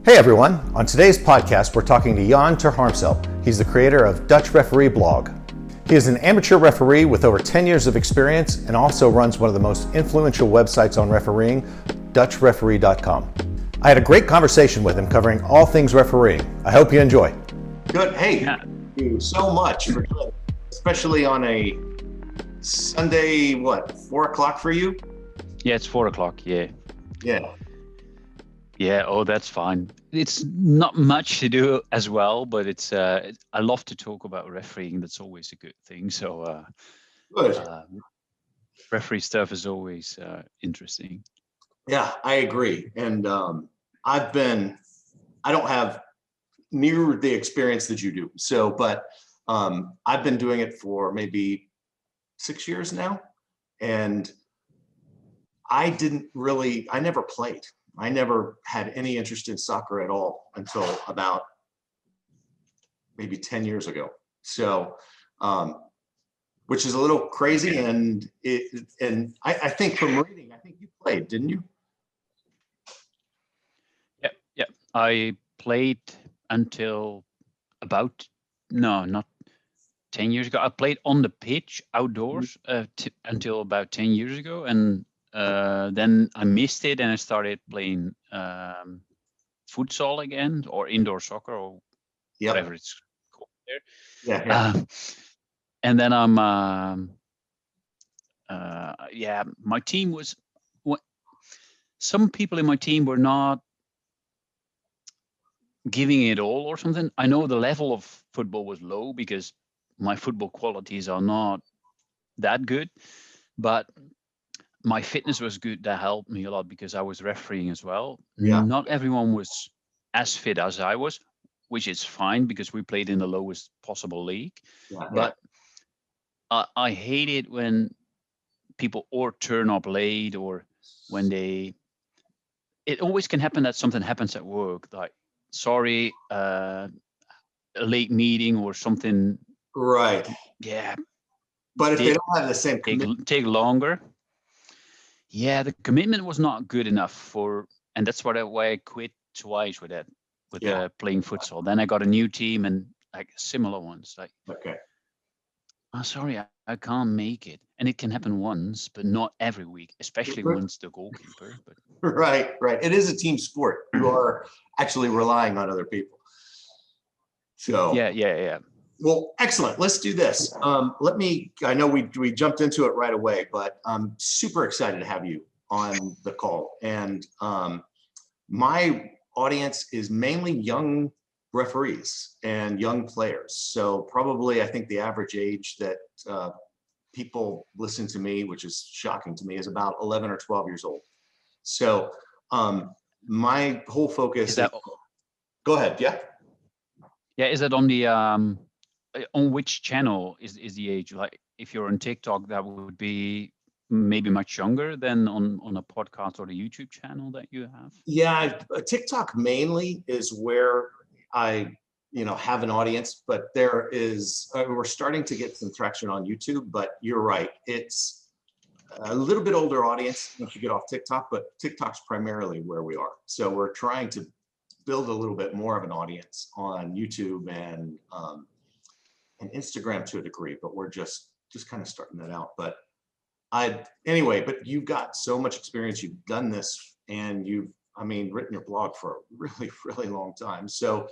Hey everyone, on today's podcast we're talking to Jan ter Harmsel. He's the creator of Dutch Referee blog. He is an amateur referee with over 10 years of experience and also runs one of the most influential websites on refereeing, DutchReferee.com. I had a great conversation with him covering all things refereeing. I hope you enjoy. Good. Hey, thank you so much for doing it, especially on a Sunday, 4 o'clock for you? Yeah, it's 4 o'clock, yeah. Yeah. Yeah, oh, that's fine. It's not much to do as well, but it's I love to talk about refereeing. That's always a good thing. So Good. Referee stuff is always interesting. Yeah, I agree. And I don't have near the experience that you do. So, but I've been doing it for maybe 6 years now. And I never played. I never had any interest in soccer at all until about maybe 10 years ago. So, which is a little crazy. And I think from reading, I think you played, didn't you? Yeah. I played until not 10 years ago. I played on the pitch outdoors until about 10 years ago. And then I missed it and I started playing futsal again, or indoor soccer, or whatever it's called there. Yeah. And then my team was, some people in my team were not giving it all or something. I know the level of football was low because my football qualities are not that good, but my fitness was good. That helped me a lot because I was refereeing as well. Yeah. Not everyone was as fit as I was, which is fine because we played in the lowest possible league. Yeah. But I hate it when people or turn up late, or when it always can happen that something happens at work, like, sorry, a late meeting or something. Right. Yeah. But if they don't have the same commitment, take longer. Yeah, the commitment was not good enough and that's why I quit twice with playing futsal. Then I got a new team and like similar ones. Like, okay. I'm sorry, I can't make it. And it can happen once, but not every week, especially when it's the goalkeeper. But Right. It is a team sport. You are actually relying on other people. So yeah. Well, excellent. Let's do this. I know we jumped into it right away, but I'm super excited to have you on the call. And my audience is mainly young referees and young players. So probably, I think the average age that people listen to me, which is shocking to me, is about 11 or 12 years old. So my whole focus is go ahead. Yeah. Yeah. Is that on the on which channel is the age? Like, if you're on TikTok, that would be maybe much younger than on a podcast or the YouTube channel that you have. Yeah, TikTok mainly is where I have an audience, but there is we're starting to get some traction on YouTube. But you're right, it's a little bit older audience once you get off TikTok, but TikTok's primarily where we are. So we're trying to build a little bit more of an audience on YouTube and Instagram to a degree, but we're just kind of starting that out. But but you've got so much experience. You've done this, and you've written your blog for a really, really long time. So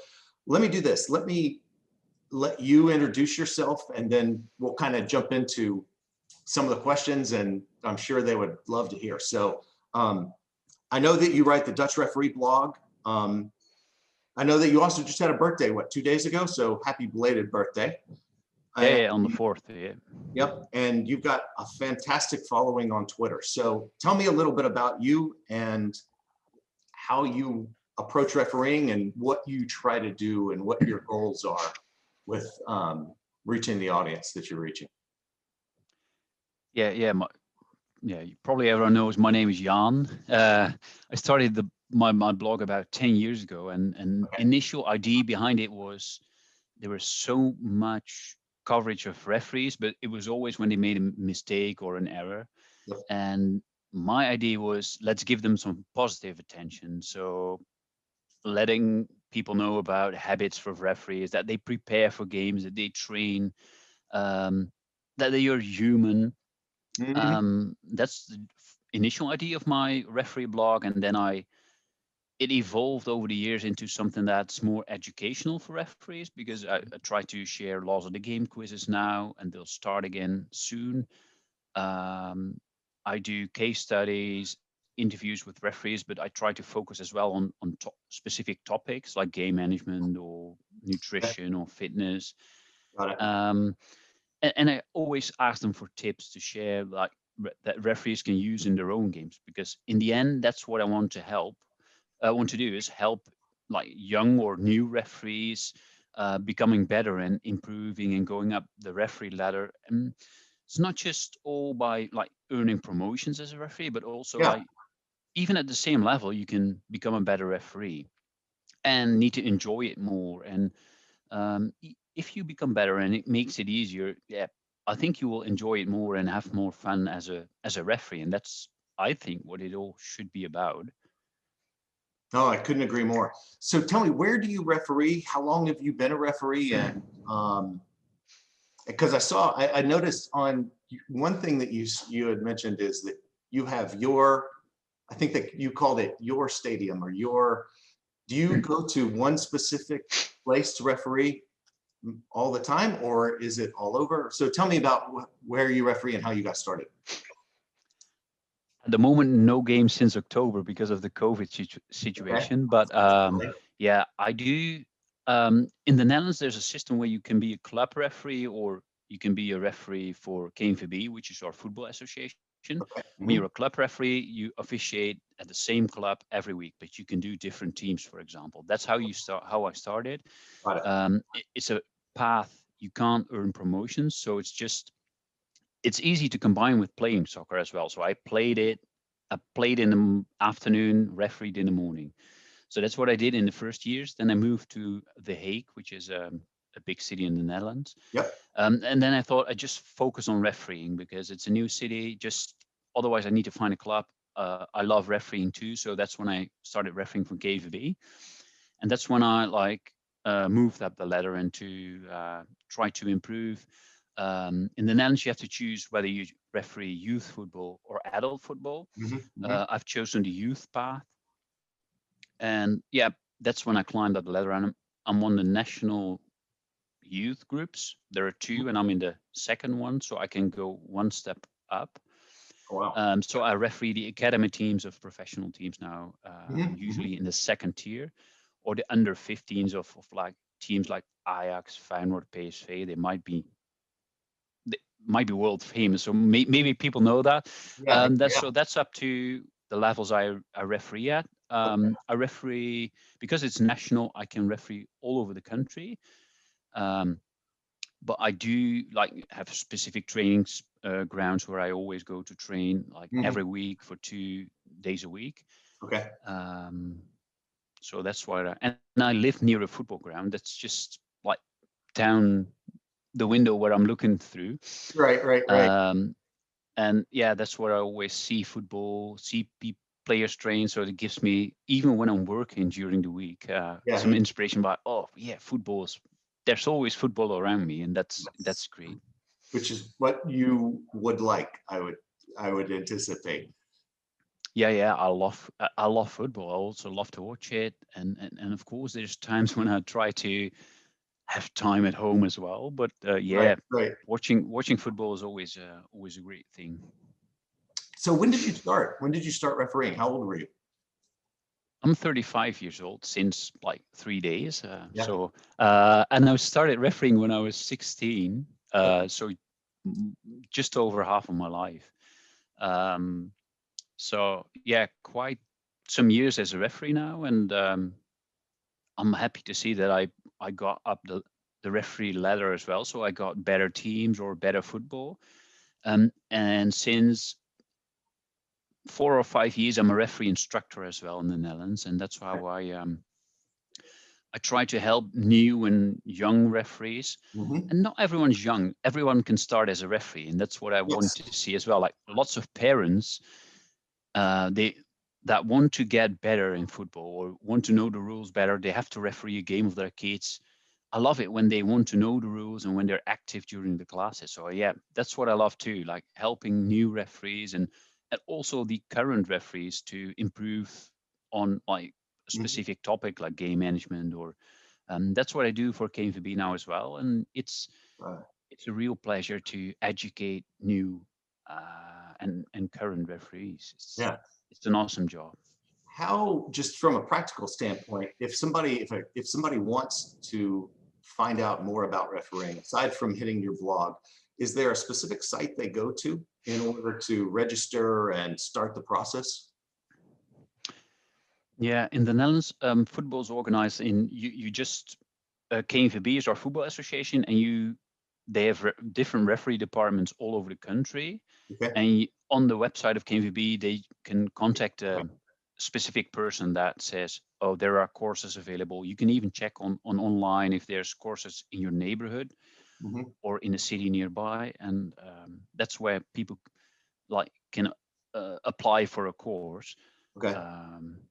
let me do this. Let me let you introduce yourself, and then we'll kind of jump into some of the questions, and I'm sure they would love to hear. So I know that you write the Dutch Referee blog. I know that you also just had a birthday, 2 days ago? So happy belated birthday. Yeah, on the 4th. Yeah. Yep. And you've got a fantastic following on Twitter. So tell me a little bit about you and how you approach refereeing and what you try to do and what your goals are with reaching the audience that you're reaching. Yeah. Probably everyone knows my name is Jan. I started my blog about 10 years ago, and initial idea behind it was there was so much coverage of referees, but it was always when they made a mistake or an error. Yep. And my idea was, let's give them some positive attention. So letting people know about habits for referees, that they prepare for games, that they train, that they are human. That's the initial idea of my referee blog, and then it evolved over the years into something that's more educational for referees, because I try to share laws of the game quizzes now, and they'll start again soon. I do case studies, interviews with referees, but I try to focus as well on specific topics like game management or nutrition or fitness. Got it. And I always ask them for tips to share, like that referees can use in their own games, because in the end, that's what I want to help. I want to do is help like young or new referees becoming better and improving and going up the referee ladder. And it's not just all by like earning promotions as a referee, but also Yeah. like even at the same level, you can become a better referee and need to enjoy it more. And if you become better and it makes it easier, yeah, I think you will enjoy it more and have more fun as a referee. And that's, I think, what it all should be about. No, I couldn't agree more. So tell me, where do you referee? How long have you been a referee? And because I noticed on one thing that you had mentioned is that you have your, I think that you called it your stadium or your, do you go to one specific place to referee all the time, or is it all over? So tell me about where you referee and how you got started. At the moment, no games since October because of the COVID situation. But yeah, I do. In the Netherlands, there's a system where you can be a club referee or you can be a referee for KNVB, which is our football association. When you're a club referee, you officiate at the same club every week, but you can do different teams, for example. That's how you start. How I started. It's a path. You can't earn promotions, so it's easy to combine with playing soccer as well. So I played in the afternoon, refereed in the morning. So that's what I did in the first years. Then I moved to The Hague, which is a big city in the Netherlands. Yep. And then I thought I'd just focus on refereeing because it's a new city. Just otherwise I need to find a club. I love refereeing too. So that's when I started refereeing for KVB. And that's when I moved up the ladder and to try to improve. In the Netherlands, you have to choose whether you referee youth football or adult football. I've chosen the youth path. And yeah, that's when I climbed up the ladder. And I'm on the national youth groups. There are two, and I'm in the second one, so I can go one step up. Wow. So I referee the academy teams of professional teams now, usually in the second tier, or the under 15s of like teams like Ajax, Feyenoord, PSV. They might be world famous, so maybe people know that. So that's up to the levels I referee at. I referee because it's national. I can referee all over the country, but I do have specific trainings grounds where I always go to train every week for 2 days a week. Okay. So that's why, and I live near a football ground. That's just like down the window where I'm looking through. Right. And yeah, that's where I always see football, see players train. So it gives me, even when I'm working during the week, some inspiration by, there's always football around me, and that's great. Which is what you would like, I would anticipate. Yeah, I love football. I also love to watch it, and of course, there's times when I try to have time at home as well. But Right. watching football is always a great thing. So when did you start? When did you start refereeing? How old were you? I'm 35 years old since 3 days. So and I started refereeing when I was 16. So just over half of my life. So yeah, quite some years as a referee now, and I'm happy to see that I got up the referee ladder as well. So I got better teams or better football. And since 4 or 5 years, I'm a referee instructor as well in the Netherlands, and that's how I try to help new and young referees. And not everyone's young; everyone can start as a referee, and that's what I want to see as well. Like lots of parents, that want to get better in football or want to know the rules better, they have to referee a game of their kids. I love it when they want to know the rules and when they're active during the classes. So yeah, that's what I love too, like helping new referees and also the current referees to improve on like a Mhm. specific topic like game management or that's what I do for KMVB now as well. And Right. it's a real pleasure to educate new and current referees. Yeah. It's an awesome job. How, just from a practical standpoint, if somebody wants to find out more about refereeing, aside from hitting your blog, is there a specific site they go to in order to register and start the process? Yeah, in the Netherlands, football is organized in you just KNVB is our football association, and they have different referee departments all over the country. Okay. And on the website of KNVB, they can contact a specific person that says, "Oh, there are courses available." You can even check on online if there's courses in your neighborhood Mhm. or in a city nearby, and that's where people like can apply for a course. Okay. Um,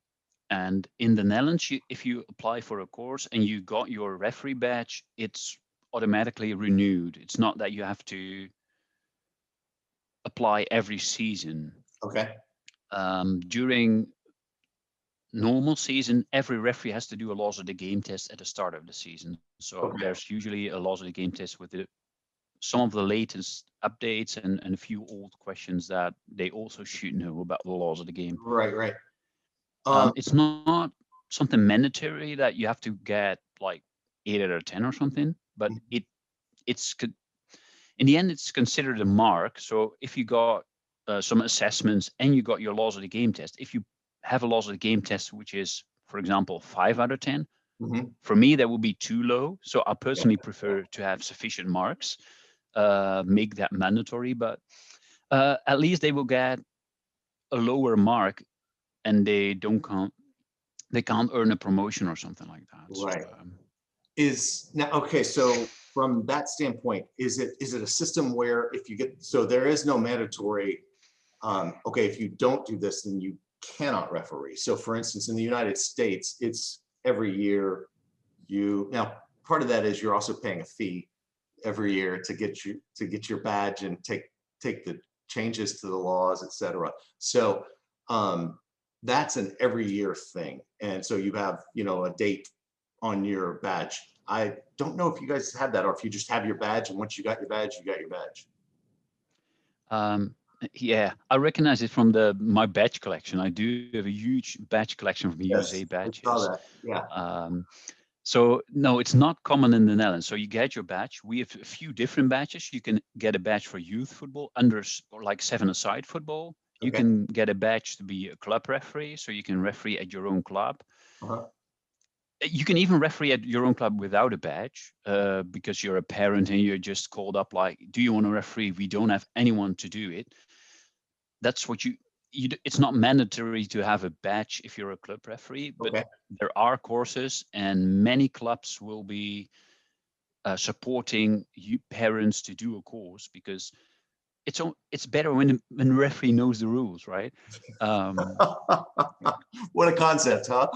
and in the Netherlands, if you apply for a course and you got your referee badge, it's automatically renewed. It's not that you have to apply every season. Okay. During normal season, every referee has to do a laws of the game test at the start of the season. So Okay. there's usually a laws of the game test with some of the latest updates and a few old questions that they also should know about the laws of the game. Right. Right. Um, It's not something mandatory that you have to get like 8 out of 10 or something, but it's in the end it's considered a mark. So if you got some assessments and you got your laws of the game test, if you have a laws of the game test which is, for example, 5 out of 10, mhm. for me that would be too low. So I Yeah. personally prefer to have sufficient marks, make that mandatory, but at least they will get a lower mark and they can't earn a promotion or something like that. So Right. Is now okay. So from that standpoint, is it a system where if you get, so there is no mandatory, okay, if you don't do this, then you cannot referee. So for instance, in the United States, it's every year now part of that is you're also paying a fee every year to get your badge and take the changes to the laws, etc. So that's an every year thing. And so you have, a date on your badge. I don't know if you guys have that or if you just have your badge and once you got your badge, you got your badge. um, yeah, I recognize it from my badge collection. I do have a huge badge collection from USA Yes, I saw badges. that. Yeah. Um, So no, it's not common in the Netherlands. So you get your badge. We have a few different badges. You can get a badge for youth football, or like 7-a-side football. You Okay. can get a badge to be a club referee, so you can referee at your own club. Uh-huh. You can even referee at your own club without a badge, because you're a parent and you're just called up like, "Do you want to referee?" We don't have anyone to do it. That's what it's not mandatory to have a badge if you're a club referee, but Okay. there are courses and many clubs will be supporting you parents to do a course because it's better when the referee knows the rules, right? Um, What a concept, huh?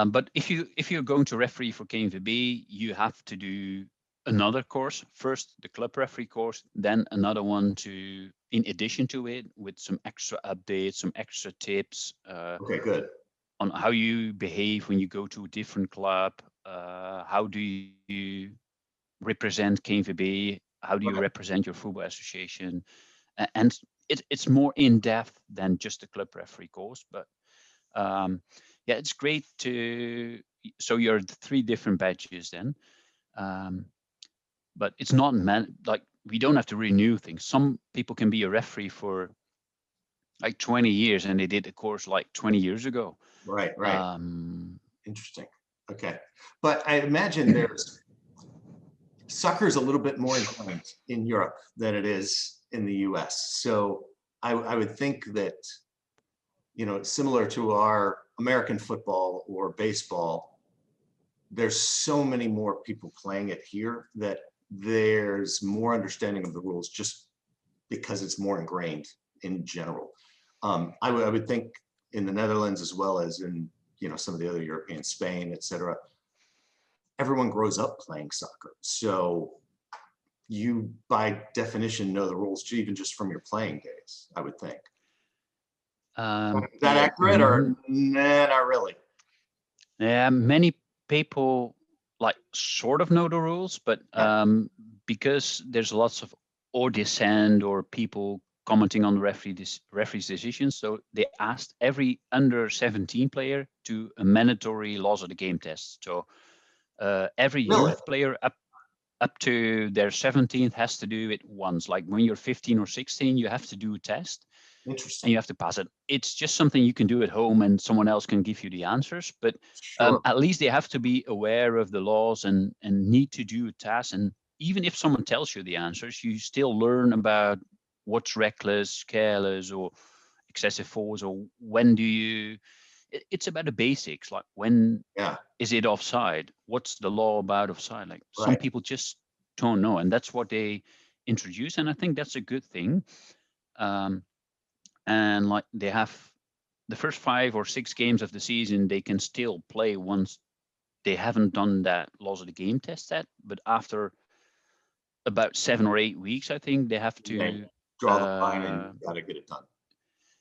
but if you're going to referee for KNVB, you have to do another course first, the club referee course, then another one to in addition to it with some extra updates, some extra tips Okay, good. on how you behave when you go to a different club. How do you represent KNVB? How do you Okay. represent your football association? And it's more in depth than just the club referee course. But yeah, it's great to. So you're 3 different badges then, um, but it's not like we don't have to renew things. Some people can be a referee for like 20 years, and they did a course like 20 years ago. Right, right. Um, Interesting. Okay. But I imagine soccer is a little bit more ingrained in Europe than it is in the US. So I would think that, similar to our American football or baseball, there's so many more people playing it here that there's more understanding of the rules just because it's more ingrained in general. I would think in the Netherlands as well as in, you know, some of the other European, Spain, etc., everyone grows up playing soccer. So you, by definition, know the rules, even just from your playing days, I would think. Is that Yeah, accurate or nah, not really? yeah, many people like sort of know the rules, but because there's lots of or dissent or people commenting on the referee's decisions, so they asked every under 17 player to a mandatory laws of the game test. So every Really? youth player up to their 17th has to do it once. Like when you're 15 or 16, you have to do a test and Interesting. you have to pass it. It's just something you can do at home and someone else can give you the answers. But Sure. at least they have to be aware of the laws and need to do a task. And even if someone tells you the answers, you still learn about what's reckless, careless, or excessive force, or when do you. It's about the basics, like when Yeah. is it offside? What's the law about offside? Like some Right. people just don't know, and that's what they introduce, and I think that's a good thing. And like they have the first 5 or 6 games of the season, they can still play once they haven't done that laws of the game test set, but after about 7 or 8 weeks, I think they have Yeah. to Draw the line and you got to get it done.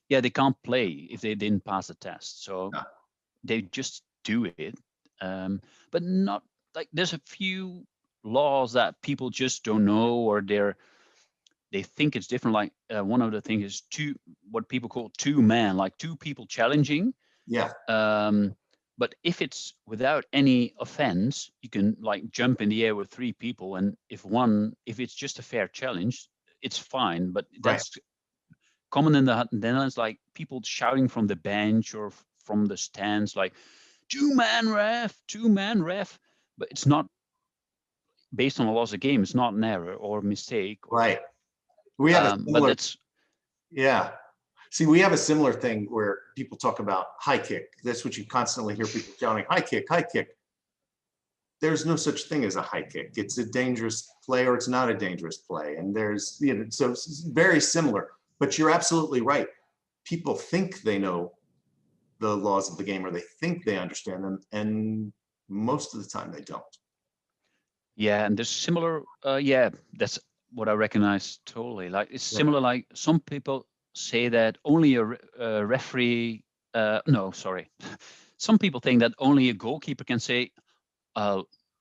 yeah, they can't play if they didn't pass the test. So Yeah. they just do it. But not like there's a few laws that people just don't know, or they think it's different. Like one of the things is what people call two man, like 2 people challenging. Yeah. But if it's without any offense, you can like jump in the air with 3 people, and if it's just a fair challenge, it's fine. But that's common in the Netherlands, like people shouting from the bench or from the stands, like 2-man ref, 2-man ref. But it's not based on the laws of the game. It's not an error or a mistake. Or, Right. We have a but similar, that's yeah. See, we have a similar thing where people talk about high kick. That's what you constantly hear people shouting, high kick, high kick. There's no such thing as a high kick. It's a dangerous play or it's not a dangerous play. And there's, you know, so it's very similar, but you're absolutely right. People think they know the laws of the game or they think they understand them. And most of the time they don't. yeah, and there's similar. Yeah, that's what I recognize totally. Like it's Yeah. similar. Like some people say that only a referee. No, sorry. Some people think that only a goalkeeper can say.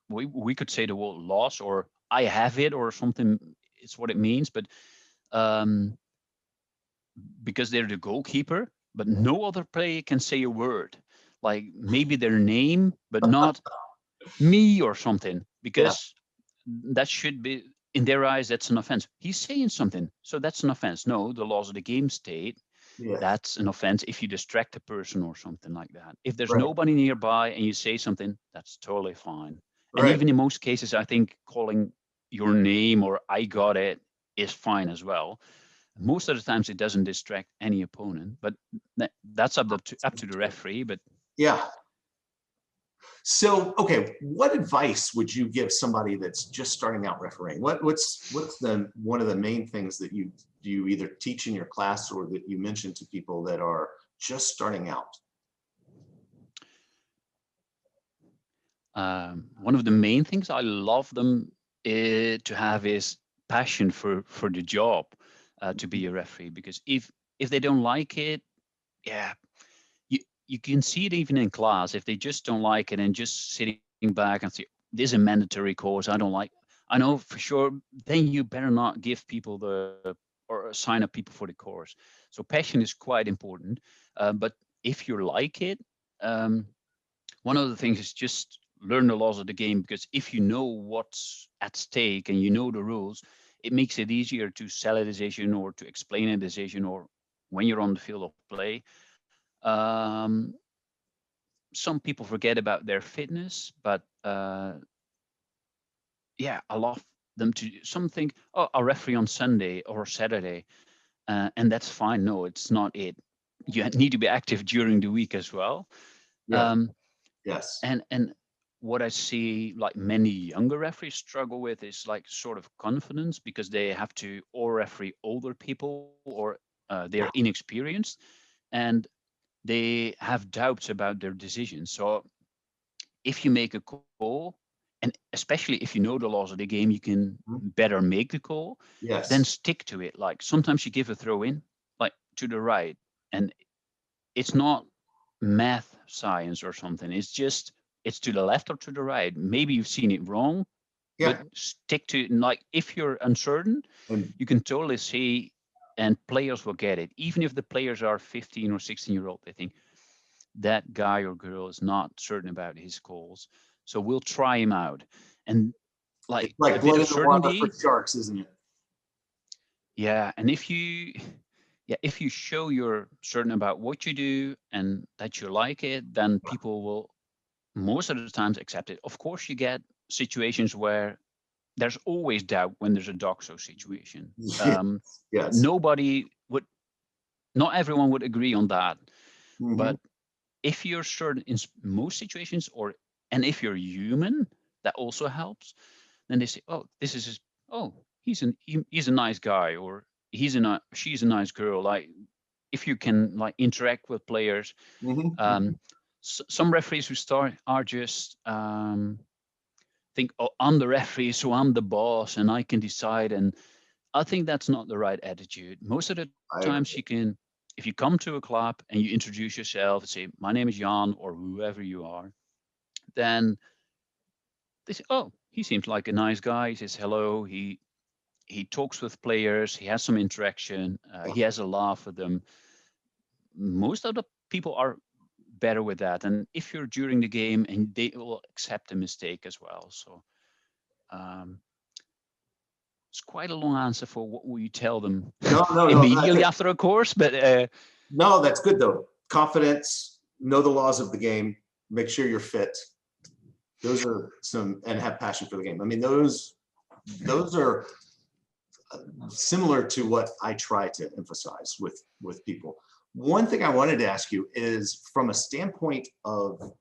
We could say the word loss or I have it or something. It's what it means, but um, because they're the goalkeeper, but no other player can say a word. Like maybe their name, but not me or something, Yeah. because that should be in their eyes that's an offense. He's saying something, so that's an offense. No, the laws of the game state Yeah. that's an offense if you distract a person or something like that. If there's Right. nobody nearby and you say something, that's totally fine. And Right. even in most cases, I think calling your name or I got it is fine as well. Most of the times it doesn't distract any opponent, but that's up to the referee. But Yeah. So, okay, what advice would you give somebody that's just starting out refereeing? What's the one of the main things that you either teach in your class or that you mention to people that are just starting out? One of the main things I love them to have is passion for the job, to be a referee. Because if they don't like it, yeah, you can see it even in class. If they just don't like it and just sitting back and say, this is a mandatory course, I don't like, I know for sure, then you better not give people or sign up people for the course. So passion is quite important. But if you like it, one of the things is just learn the laws of the game, because if you know what's at stake and you know the rules, it makes it easier to sell a decision or to explain a decision, or when you're on the field of play. Um, some people forget about their fitness, but yeah, I love them to. Some think, oh, I'll referee on Sunday or Saturday, and that's fine. No, it's not it. You need to be active during the week as well. Yeah. Um, Yes. and what I see like many younger referees struggle with is like sort of confidence, because they have to or referee older people or they're inexperienced. And they have doubts about their decisions. So if you make a call, and especially if you know the laws of the game, you can Mhm. better make the call, then Yes. stick to it. Like sometimes you give a throw in, like to the right, and it's not math science or something. It's just it's to the left or to the right. Maybe you've seen it wrong, but Yeah. stick to like if you're uncertain, And you can totally see, and players will get it. Even if the players are 15 or 16-year-old, they think that guy or girl is not certain about his calls. So we'll try him out. And like it's a like bit blood of in the water for certainty. sharks, isn't it? Yeah. And if you show you're certain about what you do and that you like it, then people will most of the times accept it. Of course, you get situations where there's always doubt when there's a doxo situation. Yes. Nobody would, not everyone would agree on that. Hmm. But if you're certain in most situations, or and if you're human, that also helps. Then they say, oh, this is oh, he's a nice guy, or she's a nice girl. Like if you can like interact with players. Hmm. Um, some referees who start are just think, oh, I'm the referee, so I'm the boss, and I can decide. And I think that's not the right attitude. Most of the I times agree. you can, if you come to a club and you introduce yourself and say, my name is Jan or whoever you are, then they say, oh, he seems like a nice guy. He says hello. He talks with players. He has some interaction. He has a laugh with them. Most of the people are better with that. And if you're during the game, and they will accept a mistake as well. So um, it's quite a long answer for what will you tell them No, no, no. immediately after a course, but No, that's good though. Confidence, know the laws of the game, make sure you're fit. Those are some, and have passion for the game. I mean, those are similar to what I try to emphasize with people. One thing I wanted to ask you is from a standpoint of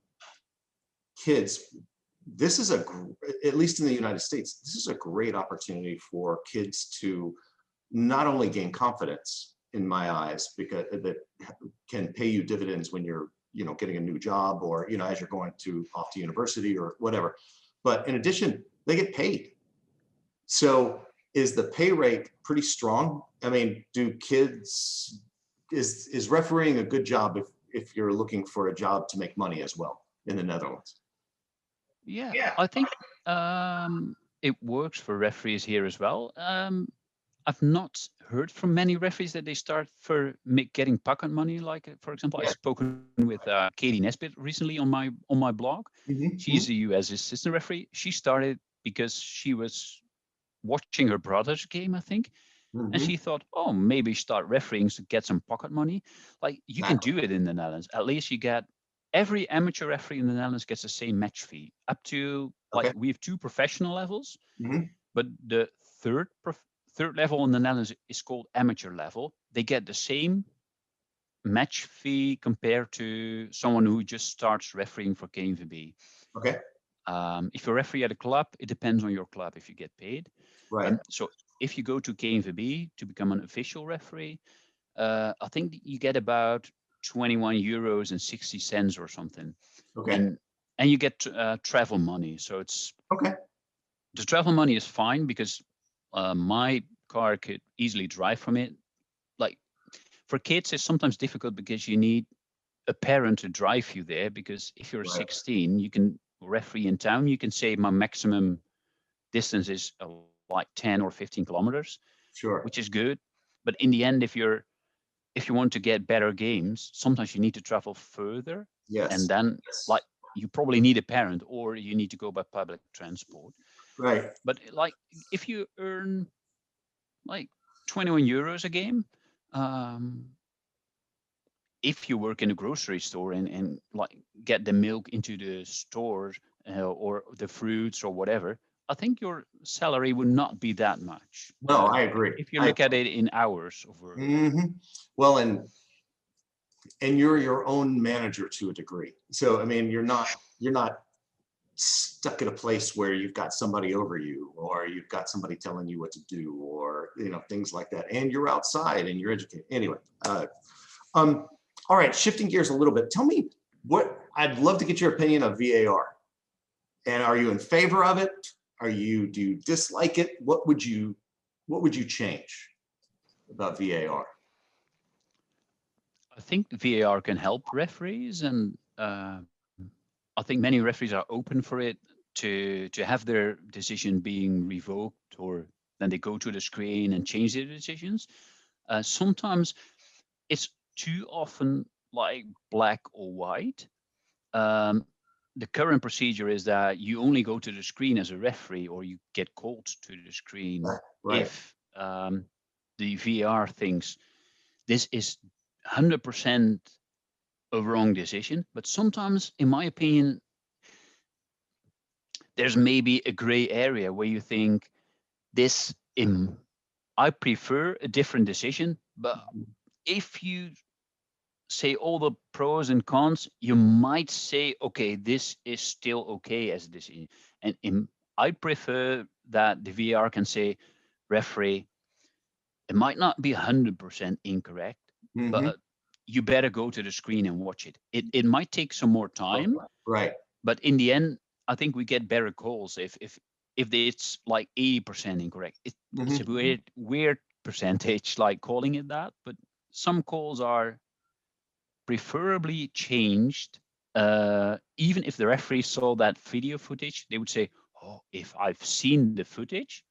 kids, this is at least in the United States, this is a great opportunity for kids to not only gain confidence in my eyes, because that can pay you dividends when you're, getting a new job, or, as you're going off to university or whatever. But in addition, they get paid. So is the pay rate pretty strong? I mean, do kids, is refereeing a good job if you're looking for a job to make money as well in the Netherlands? yeah, Yeah. I think it works for referees here as well. I've not heard from many referees that they start for getting pocket money. Like, for example, I've spoken with Katie Nesbitt recently on my blog. She's a U.S. assistant referee. She started because she was watching her brother's game, I think, and Mm-hmm. she thought, oh, maybe start refereeing to get some pocket money. Like you can Exactly. do it in the Netherlands. At least you get every amateur referee in the Netherlands gets the same match fee up to like Okay. we have two professional levels, Mm-hmm. but the third level in the Netherlands is called amateur level. They get the same match fee compared to someone who just starts refereeing for KNVB. Okay. If you referee at a club, it depends on your club if you get paid. Right. So if you go to KNVB to become an official referee, I think you get about 21 euros and 60 cents or something, Okay. and you get travel money. So it's Okay. the travel money is fine because my car could easily drive from it. Like for kids, it's sometimes difficult because you need a parent to drive you there. Because if you're Right. 16, you can referee in town. You can say my maximum distance is like 10 or 15 kilometers, Sure. which is good. But in the end, if you want to get better games, sometimes you need to travel further, and Yes. then Yes. like you probably need a parent or you need to go by public transport. Right. But like if you earn like 21 euros a game, um, if you work in a grocery store and like get the milk into the stores or the fruits or whatever, I think your salary would not be that much. No, I agree. If you look at it in hours of work. Mhm. Well, and you're your own manager to a degree. So I mean, you're not stuck at a place where you've got somebody over you, or you've got somebody telling you what to do, or things like that. And you're outside and you're educated. Anyway, um, All right, shifting gears a little bit. Tell me I'd love to get your opinion of VAR. And are you in favor of it? Do you dislike it? What would you change about VAR? I think VAR can help referees, and I think many referees are open for it to have their decision being revoked, or then they go to the screen and change their decisions. Sometimes it's too often like black or white. The current procedure is that you only go to the screen as a referee, or you get called to the screen Right. if the VAR thinks this is 100% a wrong decision. But sometimes, in my opinion, there's maybe a gray area where you think this, I prefer a different decision, but if you say all the pros and cons, you might say, okay, this is still okay as a decision. And I prefer that the VAR can say, referee, it might not be 100% incorrect, but you better go to the screen and watch it. It might take some more time, Right. but in the end, I think we get better calls if it's like 80% incorrect. It's a weird percentage, like calling it that, but some calls are preferably changed. Even if the referee saw that video footage, they would say, oh, if I've seen the footage,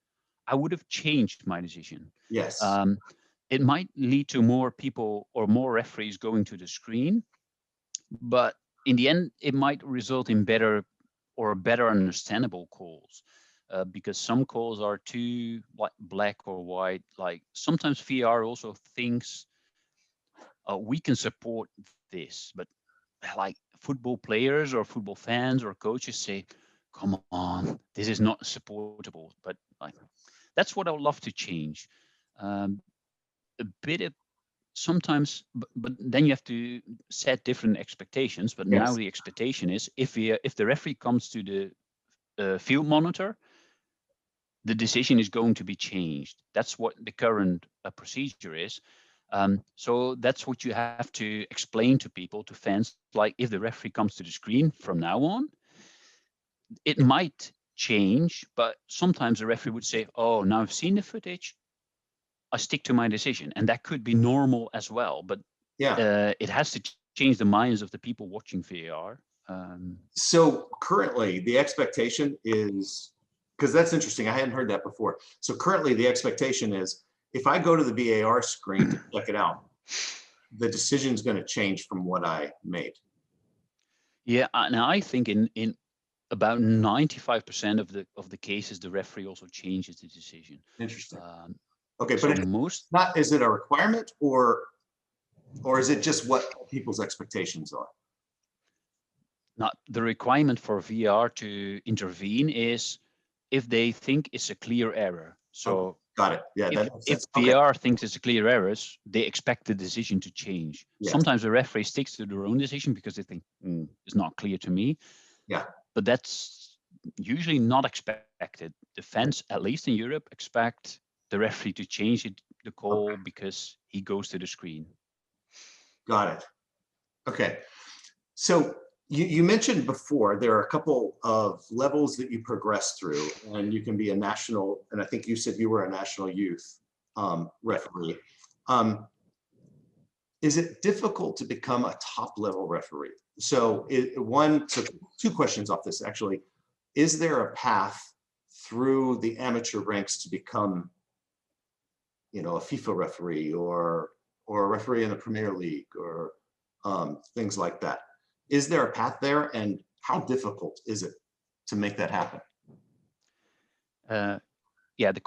I would have changed my decision. Yes. It might lead to more people or more referees going to the screen, but in the end, it might result in better understandable calls, because some calls are too like black or white. Like sometimes VR also thinks we can support this, but like football players or football fans or coaches say, come on, this is not supportable. But like, that's what I would love to change. A bit of sometimes, but then you have to set different expectations. But now the expectation is if the referee comes to the field monitor, the decision is going to be changed. That's what the current procedure is. So that's what you have to explain to people, to fans. Like if the referee comes to the screen from now on, it might change, but sometimes the referee would say, oh, now I've seen the footage, I stick to my decision. And that could be normal as well, but it has to change the minds of the people watching VAR. So currently the expectation is, because that's interesting, I hadn't heard that before. So currently the expectation is if I go to the VAR screen to check it out, the decision is going to change from what I made. Yeah, and I think in about 95% of the cases, the referee also changes the decision. Interesting. Okay, so but not, is it a requirement or is it just what people's expectations are? Not the requirement for VR to intervene is if they think it's a clear error. So got it. Yeah. If VR thinks it's a clear error, they expect the decision to change. Yes. Sometimes the referee sticks to their own decision because they think it's not clear to me. Yeah. But that's usually not expected. The fans, at least in Europe, expect the referee to change the call because he goes to the screen. Got it. Okay. So you mentioned before there are a couple of levels that you progress through, and you can be a national, and I think you said you were a national youth referee. Is it difficult to become a top level referee? So two questions off this actually. Is there a path through the amateur ranks to become, a FIFA referee or a referee in the Premier League or things like that? Is there a path there, and how difficult is it to make that happen? Yeah, the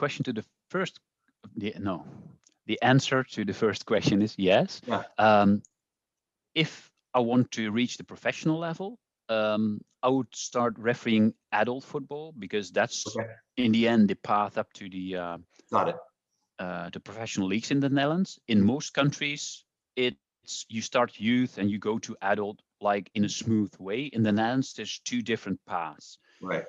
answer to the first question is yes. Yeah. If I want to reach the professional level, I would start refereeing adult football because that's in the end the path up to the the professional leagues in the Netherlands. In most countries, you start youth and you go to adult like in a smooth way. In the Netherlands, there's two different paths. Right.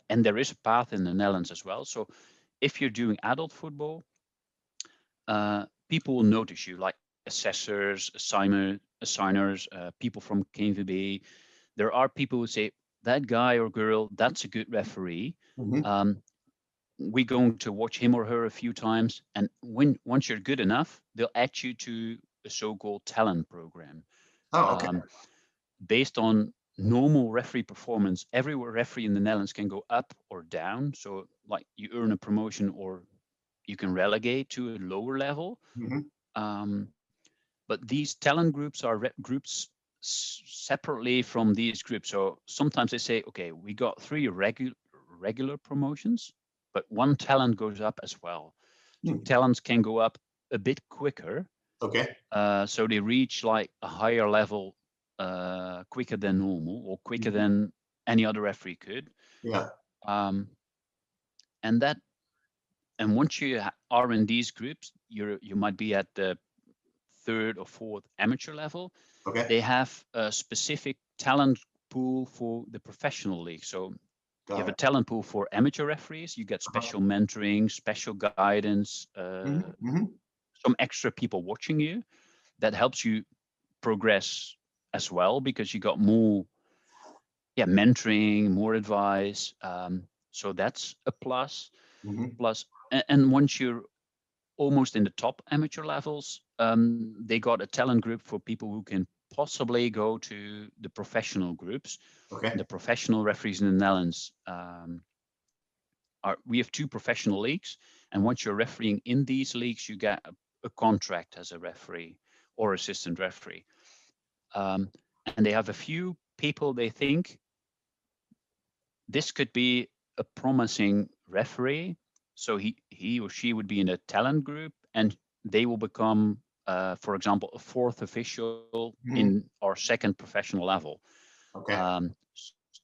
And there is a path in the Netherlands as well. So if you're doing adult football, people will notice you, like assessors, assigners, people from KNVB. There are people who say, that guy or girl, that's a good referee. Mhm. We're going to watch him or her a few times. And once you're good enough, they'll add you to a so-called talent program. Oh, okay. Based on normal referee performance, every referee in the Netherlands can go up or down. So like you earn a promotion or you can relegate to a lower level. Mhm. But these talent groups are groups separately from these groups. So sometimes they say, okay, we got 3 regular promotions, but 1 talent goes up as well. So Hmm. talents can go up a bit quicker. Okay. So they reach like a higher level quicker than normal, or quicker Mhm. than any other referee could. Yeah. Um, and that, and once you are in these groups, you might be at the 3rd or 4th amateur level. Okay. They have a specific talent pool for the professional league. So you have Got a it. talent pool for amateur referees. You get Uh-huh. special mentoring, special guidance, Mhm. Mhm. some extra people watching you. That helps you progress as well, because you got more, mentoring, more advice. So that's a plus. Mhm. And once you're almost in the top amateur levels, they got a talent group for people who can possibly go to the professional groups. Okay. The professional referees in the Netherlands we have 2 professional leagues, and once you're refereeing in these leagues, you get a contract as a referee or assistant referee. Um, and they have a few people they think this could be a promising referee. So he or she would be in a talent group, and they will become, for example, a 4th official Mhm. in our 2nd professional level. Okay. Um,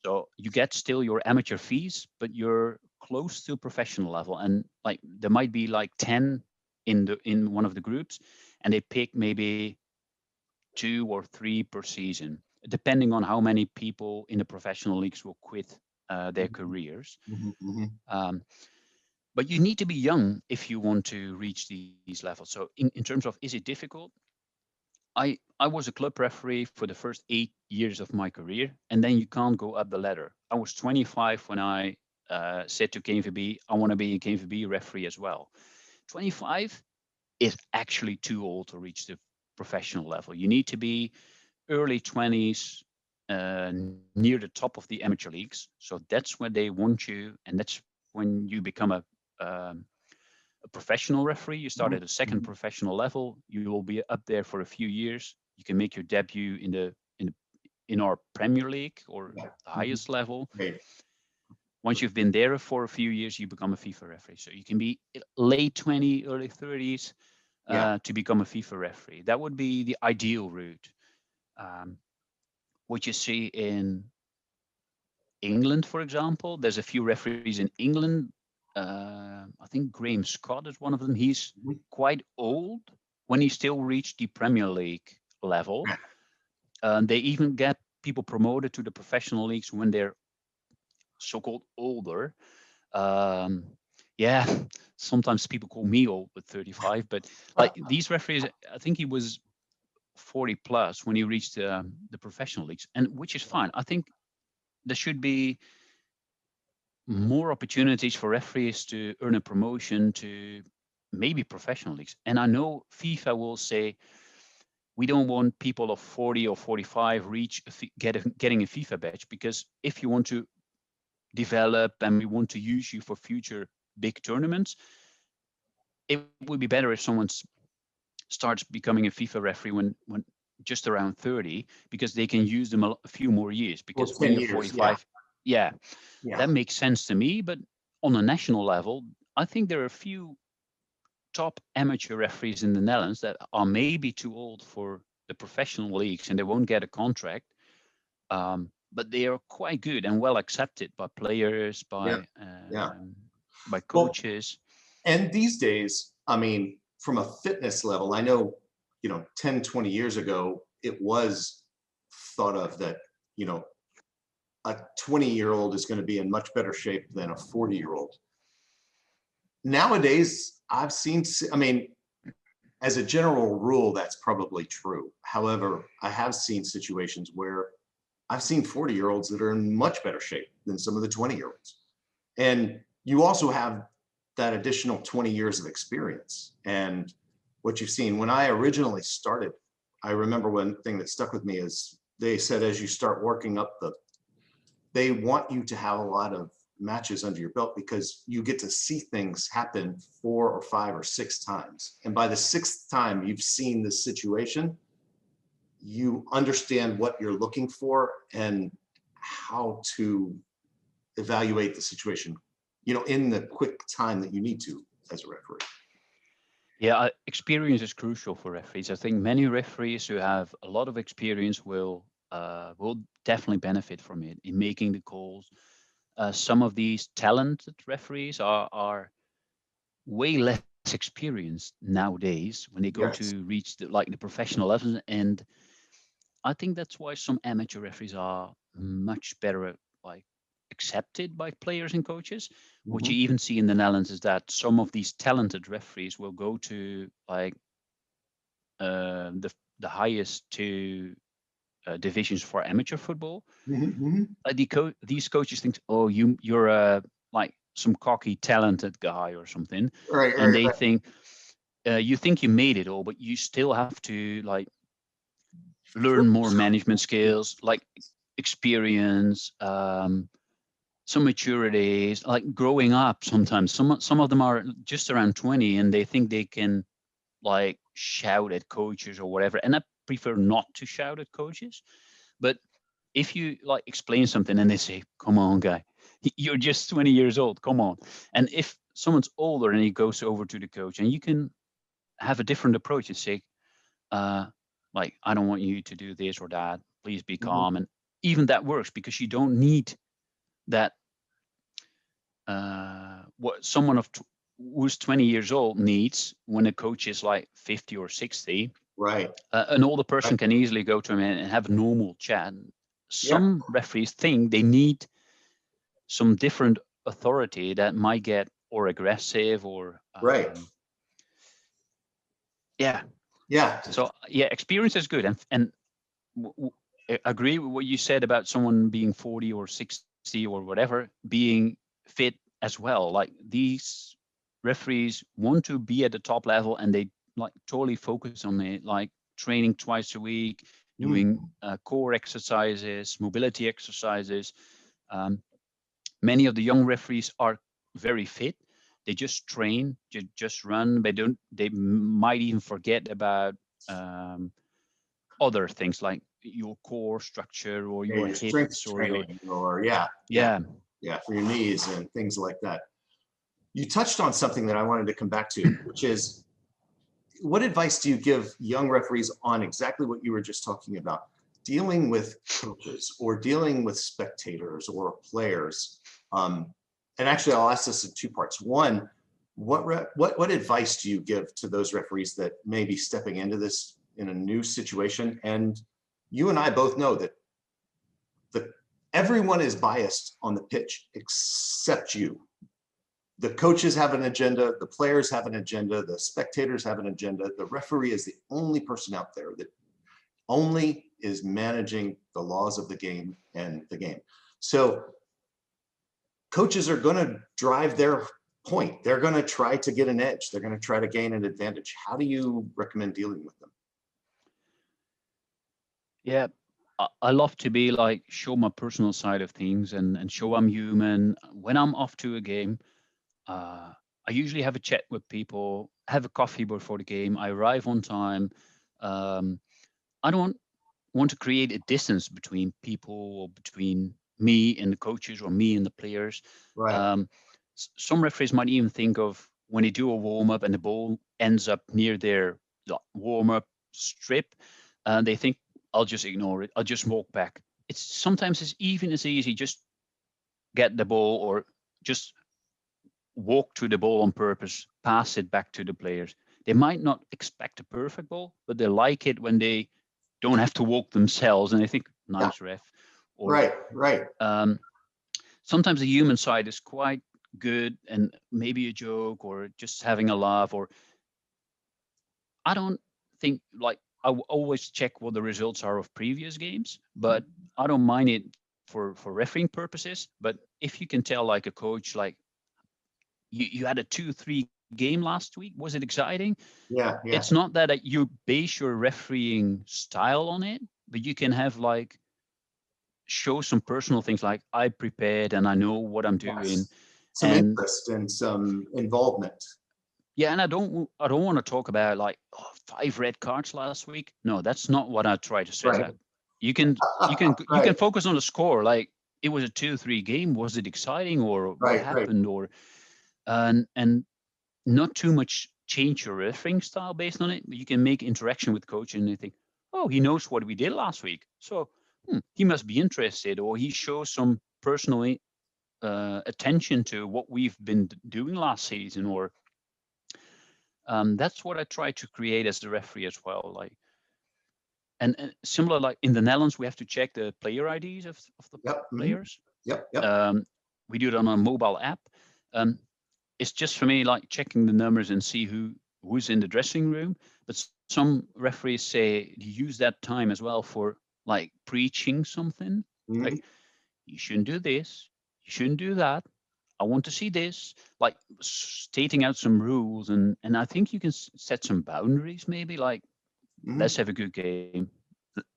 so you get still your amateur fees, but you're close to professional level. And like there might be like 10 in one of the groups, and they pick maybe 2 or 3 per season, depending on how many people in the professional leagues will quit their Mhm. careers. Mhm. Mhm. Um, but you need to be young if you want to reach these levels. So in terms of, is it difficult? I was a club referee for the first 8 years of my career, and then you can't go up the ladder. I was 25 when I said to KNVB, I want to be a KNVB referee as well. 25 is actually too old to reach the professional level. You need to be early 20s, near the top of the amateur leagues. So that's when they want you, and that's when you become a professional referee. You start Mhm. at a 2nd Mhm. professional level. You will be up there for a few years. You can make your debut in our Premier League or Yeah. the Mhm. highest level. Great. Once you've been there for a few years, you become a FIFA referee. So you can be late 20s, early 30s Yeah. to become a FIFA referee. That would be the ideal route. Um, what you see in England, for example, there's a few referees in England. I think Graham Scott is one of them. He's Mhm. quite old when he still reached the Premier League level. Yeah. They even get people promoted to the professional leagues when they're so-called older. Um, yeah, sometimes people call me old with 35, but like these referees, I think he was 40 plus when he reached the professional leagues, and which is fine. I think there should be more opportunities for referees to earn a promotion to maybe professional leagues. And I know FIFA will say we don't want people of 40 or 45 getting a FIFA badge, because if you want to develop and we want to use you for future big tournaments, it would be better if someone starts becoming a FIFA referee when just around 30, because they can use them a few more years. Well, Because when 10 you're years. Yeah. 45, yeah, Yeah. that makes sense to me. But on a national level, I think there are a few top amateur referees in the Netherlands that are maybe too old for the professional leagues, and they won't get a contract. But they are quite good and well accepted by players, Yeah. Yeah. by Well, coaches. and these days, I mean, from a fitness level, I know, 10, 20 years ago, it was thought of that, you know, a 20-year-old is going to be in much better shape than a 40-year-old. Nowadays, I've seen, I mean, as a general rule, that's probably true. However, I have seen situations where I've seen 40-year-olds that are in much better shape than some of the 20-year-olds. And you also have that additional 20 years of experience. And what you've seen when I originally started, I remember one thing that stuck with me is they said, as you start working up they want you to have a lot of matches under your belt because you get to see things happen 4 or 5 or 6 times. And by the 6th time you've seen this situation, you understand what you're looking for and how to evaluate the situation, in the quick time that you need to as a referee. Yeah, experience is crucial for referees. I think many referees who have a lot of experience will definitely benefit from it in making the calls. Some of these talented referees are way less experienced nowadays when they go Yes. to reach the professional levels, and I think that's why some amateur referees are much better accepted by players and coaches. What you even see in the Netherlands is that some of these talented referees will go to the highest 2 divisions for amateur football. These coaches think, oh, you're some cocky talented guy or something, and they think you think you made it all, but you still have to learn more management skills, like experience, some maturities, like growing up. Sometimes some of them are just around 20 and they think they can shout at coaches or whatever, and I prefer not to shout at coaches. But if you explain something and they say, come on guy, you're just 20 years old, come on. And if someone's older and he goes over to the coach, and you can have a different approach and say, I don't want you to do this or that, please be calm. And even that works, because you don't need that what someone who's 20 years old needs when a coach is 50 or 60. Right. An older person can easily go to him and have a normal chat. Some referees think they need some different authority that might get or aggressive or So experience is good, and agree with what you said about someone being 40 or 60 or whatever being fit as well. These referees want to be at the top level, and they totally focus on it, training twice a week, doing core exercises, mobility exercises. Many of the young referees are very fit. They just train, just run. They might even forget about other things like your core structure or your hips or training, for your knees and things like that. You touched on something that I wanted to come back to, which is, what advice do you give young referees on exactly what you were just talking about, dealing with coaches or dealing with spectators or players? And actually, I'll ask this in 2 parts. One, what advice do you give to those referees that may be stepping into this in a new situation? And you and I both know that everyone is biased on the pitch except you. The coaches have an agenda, the players have an agenda, the spectators have an agenda. The referee is the only person out there that only is managing the laws of the game and the game. So coaches are going to drive their point. They're going to try to get an edge. They're going to try to gain an advantage. How do you recommend dealing with them? Yeah, I love to be show my personal side of things and show I'm human. When I'm off to a game, I usually have a chat with people, have a coffee before the game. I arrive on time. I don't want to create a distance between people or between me and the coaches or me and the players. Right. Some referees might even think of when they do a warm-up and the ball ends up near their warm-up strip, and they think, I'll just ignore it. I'll just walk back. Sometimes it's even as easy, just get the ball or just walk to the ball on purpose, pass it back to the players. They might not expect a perfect ball, but they like it when they don't have to walk themselves and they think, nice ref. Or, right. Sometimes the human side is quite good and maybe a joke or just having a laugh, or I don't think like always check what the results are of previous games, but I don't mind it for refereeing purposes. But if you can tell like a coach like you had a 2-3 game last week, was it exciting? Yeah, yeah. It's not that you base your refereeing style on it, but you can have like show some personal things like I prepared and I know what I'm doing. Yes. Some And interest and some involvement. yeah, and I don't want to talk about like 5 red cards last week. No, that's not what I try to stress Right. out. You can Right, focus on the score. Like it was a 2-3 game. Was it exciting or what right, right. happened or and not too much change your refereeing style based on it. But you can make interaction with coach and you think, oh, he knows what we did last week, so he must be interested, or he shows some personal attention to what we've been doing last season, or that's what I try to create as the referee as well. Like, and similar, like in the Netherlands, we have to check the player IDs of the Yep. players. Yep. Yep. We do it on a mobile app. Um, it's just for me like checking the numbers and see who's in the dressing room. But some referees say use that time as well for like preaching something. Mhm. Like you shouldn't do this, you shouldn't do that. I want to see this, like stating out some rules, and I think you can set some boundaries. Maybe like Mhm. let's have a good game,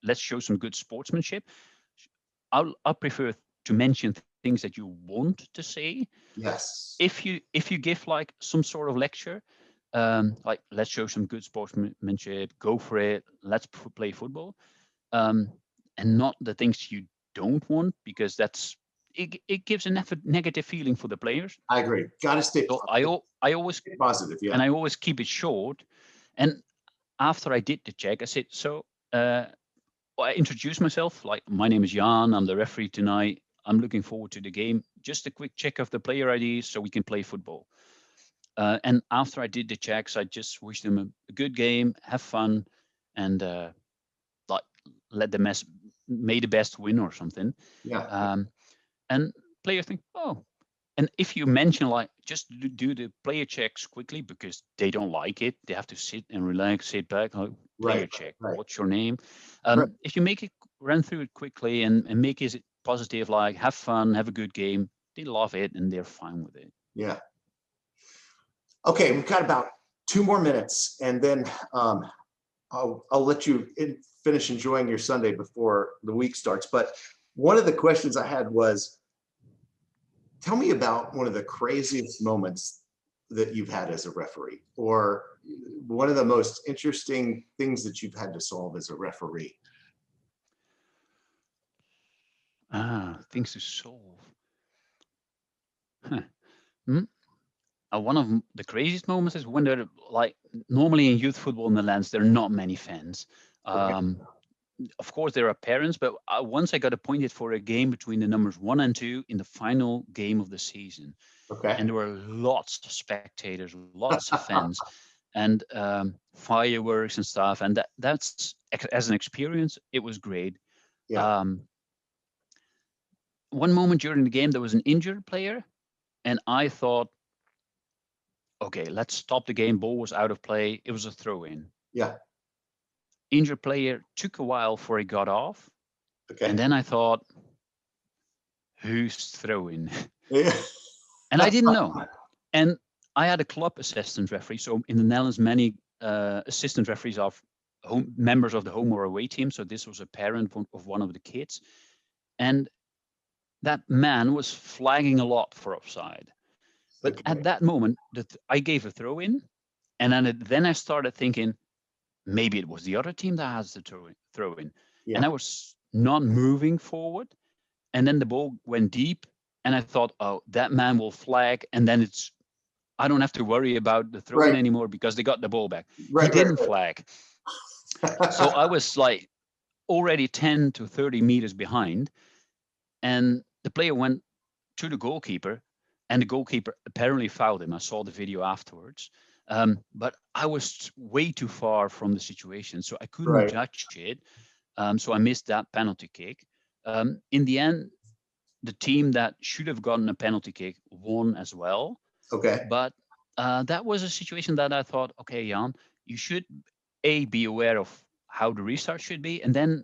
let's show some good sportsmanship. I prefer to mention things that you want to say. Yes. If you give like some sort of lecture, like let's show some good sportsmanship, go for it, let's play football, um, and not the things you don't want, because it gives a negative feeling for the players. I agree. Got to stay So positive. I always Stay positive. Yeah. and I always keep it short. And after I did the check, I said, so I introduced myself, like my name is Jan, I'm the referee tonight. I'm looking forward to the game. Just a quick check of the player IDs so we can play football. And after I did the checks, I just wished them a good game, have fun, and like let the mess may the best win or something. Yeah. Um, and players think, oh, and if you mention like just do the player checks quickly because they don't like it, they have to sit and relax, sit back, like, player Right. check, Right. what's your name? Right. If you make it run through it quickly and make it positive, like have fun, have a good game, they love it and they're fine with it. Yeah. Okay, we've got about 2 more minutes, and then I'll let you finish enjoying your Sunday before the week starts. But one of the questions I had was, tell me about one of the craziest moments that you've had as a referee, or one of the most interesting things that you've had to solve as a referee. Things to solve. Huh. Hmm? One of the craziest moments is when they're like normally in youth football in the lands, there are not many fans. Okay. Of course, there are parents, but once I got appointed for a game between the numbers 1 and 2 in the final game of the season, Okay. and there were lots of spectators, lots of fans, and fireworks and stuff. And that's as an experience, it was great. Yeah. Um, one moment during the game, there was an injured player, and I thought, okay, let's stop the game. Ball was out of play. It was a throw in. Yeah. Injured player took a while before he got off. Okay. And then I thought, who's throwing? Yeah. And I didn't know. And I had a club assistant referee. So in the Netherlands, many assistant referees are members of the home or away team. So this was a parent of one of the kids. And that man was flagging a lot for offside. But Okay. at that moment, I gave a throw in. And then I started thinking, maybe it was the other team that has the throw in. Yeah. And I was not moving forward. And then the ball went deep. And I thought, oh, that man will flag. And then I don't have to worry about the throw in Right. anymore because they got the ball back. He Right. didn't flag. So I was like already 10 to 30 meters behind. And the player went to the goalkeeper. And the goalkeeper apparently fouled him. I saw the video afterwards. But I was way too far from the situation, so I couldn't Right. judge it. So I missed that penalty kick. In the end, the team that should have gotten a penalty kick won as well. Okay. But that was a situation that I thought, okay, Jan, you should be aware of how the restart should be, and then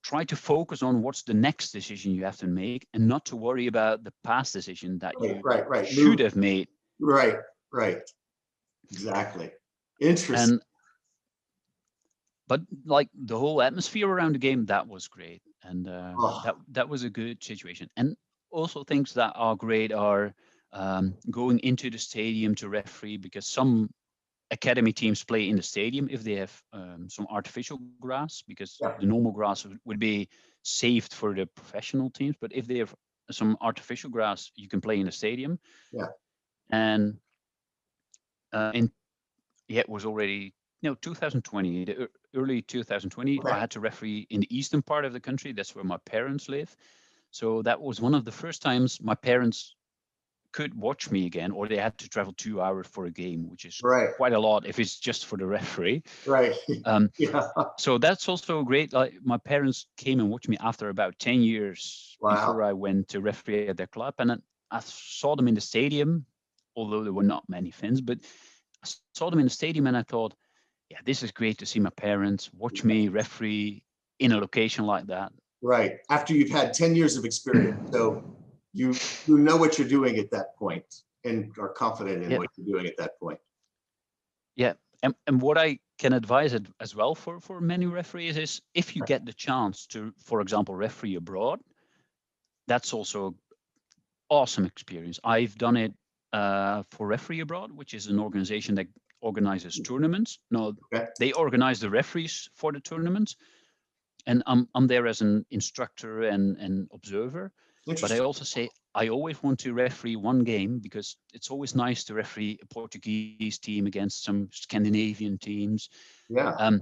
try to focus on what's the next decision you have to make, and not to worry about the past decision that you right. should have made. Right. Exactly. Interesting. But like the whole atmosphere around the game, that was great, and Oh, that was a good situation. And also things that are great are going into the stadium to referee, because some academy teams play in the stadium if they have some artificial grass, because yeah. the normal grass would be saved for the professional teams. But if they have some artificial grass, you can play in the stadium. Yeah. And it was already 2020, the early 2020. Okay. I had to referee in the eastern part of the country. That's where my parents live. So that was one of the first times my parents could watch me again, or they had to travel 2 hours for a game, which is Right. quite a lot if it's just for the referee. Right. Yeah. So that's also great. Like my parents came and watched me after about 10 years Wow. before I went to referee at their club. And then I saw them in the stadium, although there were not many fans, but I saw them in the stadium and I thought, yeah, this is great to see my parents watch me referee in a location like that. Right. After you've had 10 years of experience. So you know what you're doing at that point and are confident in what you're doing at that point. Yeah. And what I can advise as well for many referees is, if you get the chance to, for example, referee abroad, that's also an awesome experience. I've done it for Referee Abroad, which is an organization that organizes tournaments. No, they organize the referees for the tournaments, and I'm there as an instructor and observer. But I also say I always want to referee one game, because it's always nice to referee a Portuguese team against some Scandinavian teams. Yeah.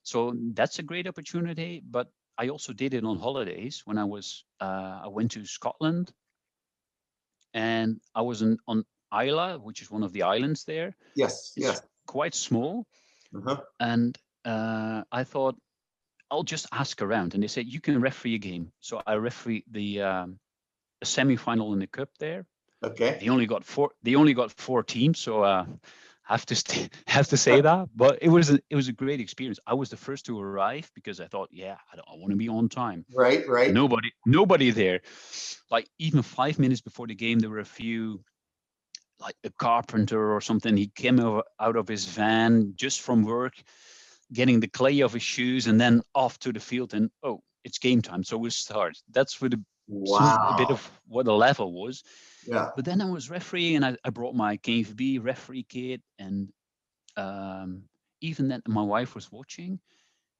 So that's a great opportunity. But I also did it on holidays when I went to Scotland, and I was on Isla, which is one of the islands there. Yes. It's quite small. And I thought, I'll just ask around. And they said, you can referee a game. So I referee the semi-final in the cup there. Okay. They only got four teams, so have to say that. But it was a great experience. I was the first to arrive because I thought, yeah, I want to be on time. Right. Nobody there. Like even 5 minutes before the game, there were a few, like a carpenter or something. He came out of his van just from work, getting the clay off his shoes, and then off to the field. And oh, it's game time, so we'll start. That's for a bit of what the level was. Yeah. But then I was refereeing, and I brought my KFB referee kit, and even then my wife was watching,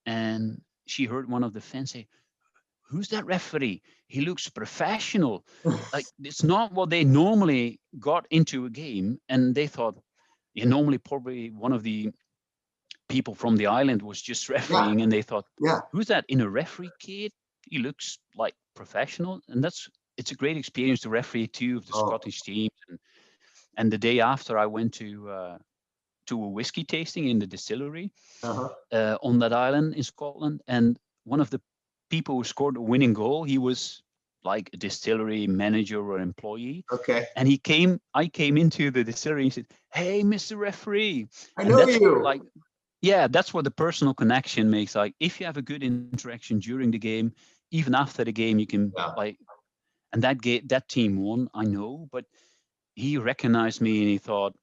and she heard one of the fans say, "Who's that referee? He looks professional." Like, it's not what they normally got into a game, and they thought, yeah, normally probably one of the people from the island was just refereeing, and they thought, who's that in a referee kit? He looks like professional. And it's a great experience to referee two of the Scottish teams. And the day after, I went to a whiskey tasting in the distillery on that island in Scotland. And one of the people who scored the winning goal, he was like a distillery manager or employee. Okay. And I came into the distillery and said, "Hey, Mr. Referee." I know you. Like, yeah, that's what the personal connection makes. Like, if you have a good interaction during the game, even after the game, you can and that team won, I know, but he recognized me and he thought,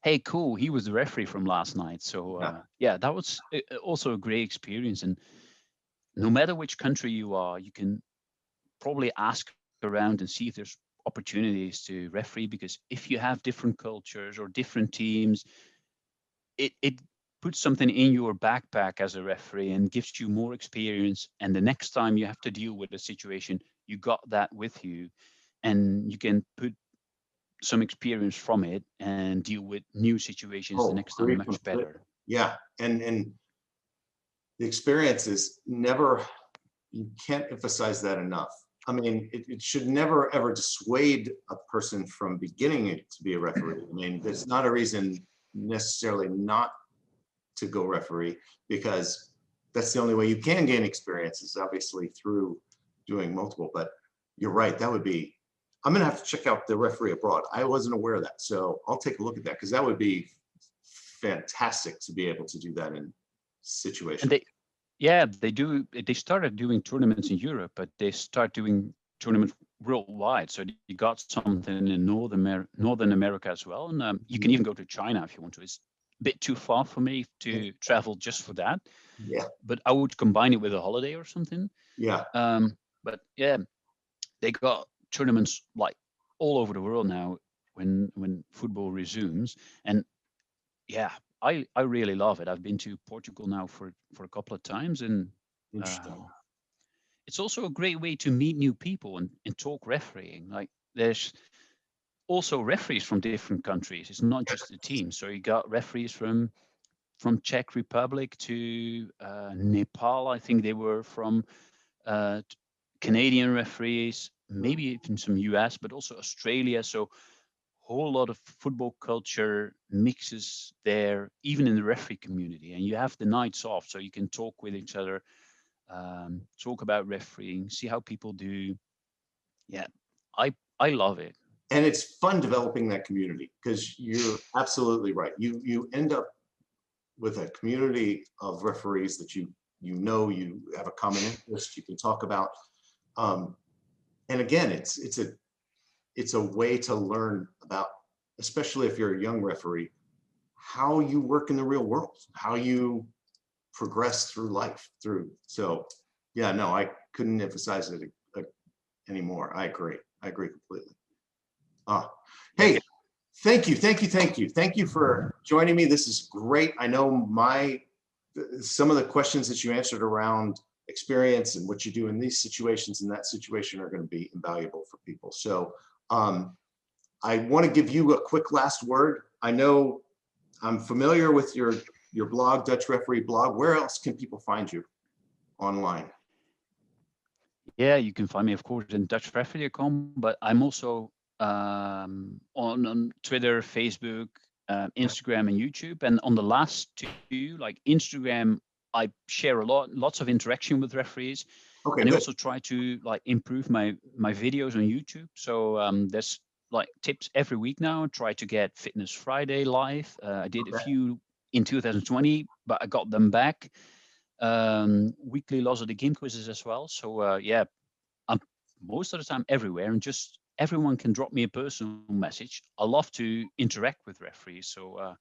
hey, cool, he was the referee from last night. So that was also a great experience. And no matter which country you are, you can probably ask around and see if there's opportunities to referee, because if you have different cultures or different teams, it puts something in your backpack as a referee and gives you more experience. And the next time you have to deal with a situation, you got that with you, and you can put some experience from it and deal with new situations the next time much better. Yeah, and the experience is never, you can't emphasize that enough. I mean, it should never ever dissuade a person from beginning to be a referee. I mean, there's not a reason necessarily not to go referee, because that's the only way you can gain experience, is obviously through doing multiple. But you're right, that would be, I'm gonna have to check out the Referee Abroad. I wasn't aware of that, so I'll take a look at that, because that would be fantastic to be able to do that in situation. And they started doing tournaments in Europe, but they start doing tournaments worldwide. So you got something in Northern America as well. And you can even go to China if you want to. It's a bit too far for me to travel just for that. Yeah. But I would combine it with a holiday or something. Yeah. But yeah, they got tournaments like all over the world now when football resumes. And yeah, I really love it. I've been to Portugal now for a couple of times, and Interesting. it's also a great way to meet new people and talk refereeing. Like there's also referees from different countries. It's not just the team. So you got referees from Czech Republic to Nepal. I think they were from Canadian referees, maybe even some US, but also Australia. So whole lot of football culture mixes there, even in the referee community. And you have the nights off, so you can talk with each other, talk about refereeing, see how people do. Yeah, I love it. And it's fun developing that community, because you're absolutely right. You end up with a community of referees that you have a common interest you can talk about. And again, it's a way to learn about, especially if you're a young referee, how you work in the real world, how you progress through life so yeah, no, I couldn't emphasize it anymore. I agree completely. Hey, thank you for joining me. This is great. I know some of the questions that you answered around experience and what you do in these situations and that situation are going to be invaluable for people. So I want to give you a quick last word. I know I'm familiar with your blog, Dutch Referee blog. Where else can people find you online? Yeah, you can find me, of course, in DutchReferee.com, but I'm also on Twitter, Facebook, Instagram, and YouTube. And on the last two, like Instagram, I share lots of interaction with referees. Okay, and good. I also try to like improve my videos on YouTube. So there's like tips every week now. Try to get Fitness Friday live. I did a few in 2020, but I got them back. Weekly Laws of the Game quizzes as well. So yeah, I'm most of the time everywhere, and just everyone can drop me a personal message. I love to interact with referees, so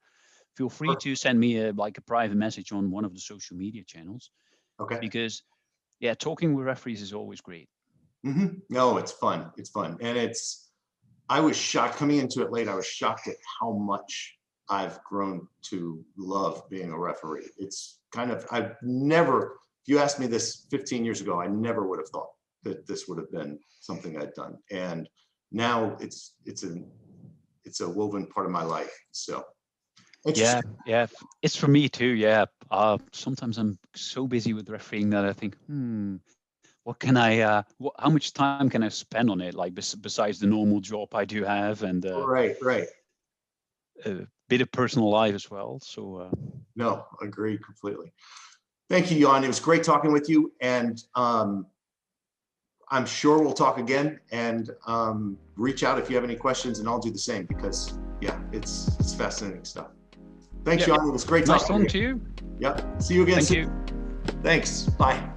feel free to send me a private message on one of the social media channels. Okay. Because yeah, talking with referees is always great. No, it's fun. It's fun, and I was shocked coming into it late. I was shocked at how much I've grown to love being a referee. It's kind of, if you asked me this 15 years ago, I never would have thought that this would have been something I'd done. And now it's a woven part of my life. So yeah, it's for me too. Yeah. Sometimes I'm so busy with refereeing that I think, what can I, how much time can I spend on it? Like besides the normal job I do have, and right. a bit of personal life as well. So no, agree completely. Thank you, Jan. It was great talking with you, and I'm sure we'll talk again, and reach out if you have any questions, and I'll do the same, because yeah, it's fascinating stuff. Thanks, Jan. It was great talking to you. Yep. See you again soon. Thank you. Thanks. Bye.